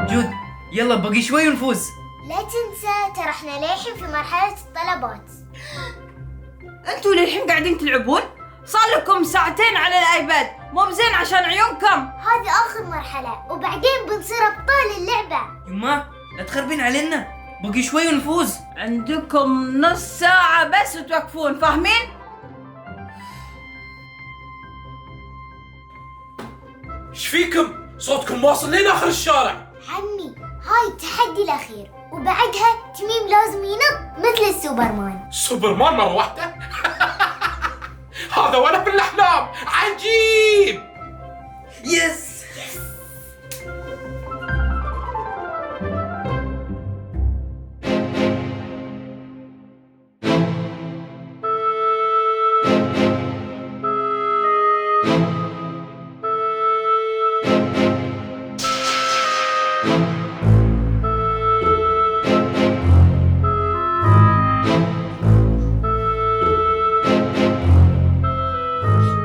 جود يلا باقي شوي ونفوز. لا تنسى ترى احنا للحين في مرحلة الطلبات. انتوا للحين قاعدين تلعبون؟ صار لكم ساعتين على الايباد، مو بزين عشان عيونكم. هذه آخر مرحلة وبعدين بنصير أبطال اللعبة. يما لا تخربين علينا، باقي شوي ونفوز. عندكم نص ساعة بس وتوقفون، فاهمين؟ ايش فيكم؟ صوتكم واصل لين اخر الشارع. عمي هاي التحدي الأخير وبعدها تميم لازم ينط مثل السوبرمان. سوبرمان مرة واحدة؟ هذا ولا بالأحلام، عجيب. يس.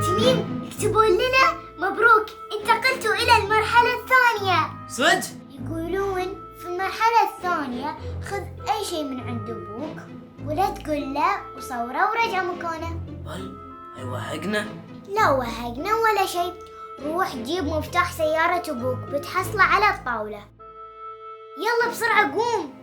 تميم اكتبوا لنا مبروك انتقلتوا إلى المرحلة الثانية. صدق؟ يقولون في المرحلة الثانية خذ أي شيء من عند أبوك ولا تقول له وصوره ورجع مكانه. بل هيوهقنا. لا وهقنا ولا شيء، روح جيب مفتاح سيارة أبوك بتحصله على الطاولة. يلا بسرعة قوم.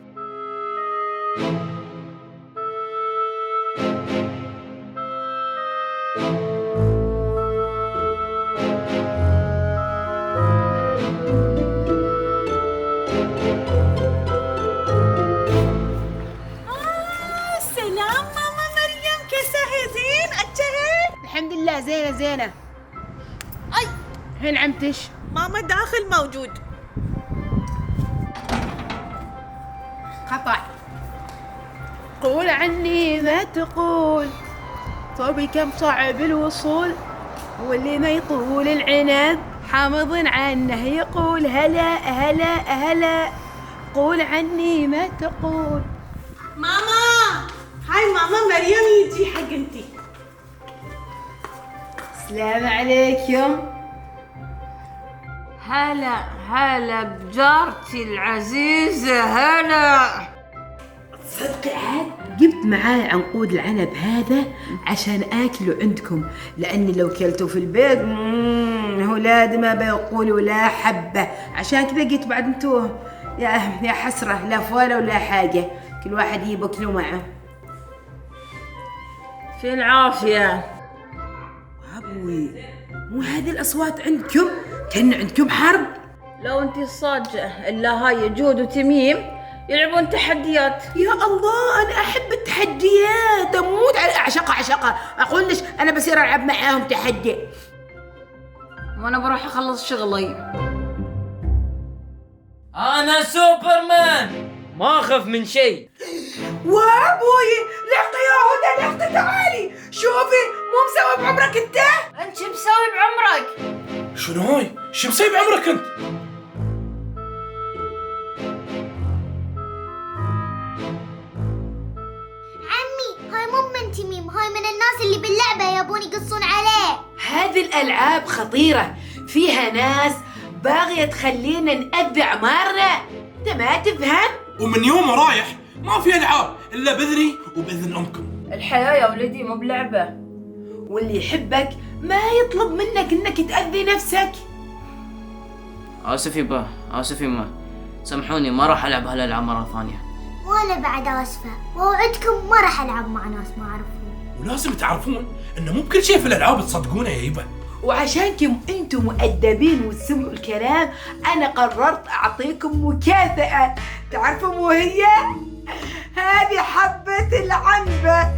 سلام ماما مريم، كيسه زين؟ أجهل؟ الحمد لله زينة. أي هين عمتش؟ ماما داخل موجود. خطأ. قول عني ما تقول، صوبي كم صعب الوصول، واللي ما يطول العنب حامض عنه يقول هلا هلا هلا. قول عني ما تقول. ماما هاي ماما مريم يجي حق انتي. السلام عليكم. هلا بجارتي العزيزة، هلا. صدقي عاد جبت معاي عنقود العنب هذا عشان اكله عندكم، لاني لو كلته في البيت اولاد ما بيقولوا لا حبه، عشان كذا جيت بعد انتو يا حسره لا فوله ولا حاجه، كل واحد يجيب اكله معه. في العافية. ابوي مو هذه الاصوات عندكم؟ كان عندكم حرب؟ لو انتي صاجة الا هاي جود وتميم يلعبون تحديات. يا الله انا احب التحديات، اموت على اعشقها. اقول ليش انا بصير العب معاهم تحدي. وانا بروح اخلص شغلي. انا سوبرمان ما اخاف من شيء. وابوي لحظة يا هدى، لحظة تعالي شوفي، مو مسوي بعمرك انت؟ انت شو مسوي بعمرك؟ شنو هاي؟ شو مسوي بعمرك انت؟ عمي هاي مو من تميم، هاي من الناس اللي باللعبة يبون يقصون عليه. هذه الالعاب خطيرة، فيها ناس باغية تخلينا نأذي عمارنا، انت ما تفهم؟ ومن يوم رايح ما في العاب الا بذني وباذن امكم. الحياة يا ولدي مو بلعبة. واللي يحبك ما يطلب منك انك تأذي نفسك. اسف يبا، اسف يما، سامحوني ما راح العب هالالعاب مرة ثانية. وأنا بعد آسفة، وأوعدكم ما راح ألعب مع ناس ما أعرفهم. ولازم تعرفون انه مو بكل شيء في الالعاب تصدقونه يا يبا. وعشانكم انتم مؤدبين وتسمعوا الكلام، انا قررت اعطيكم مكافأة. تعرفوا مو هي؟ هذه حبة العنبة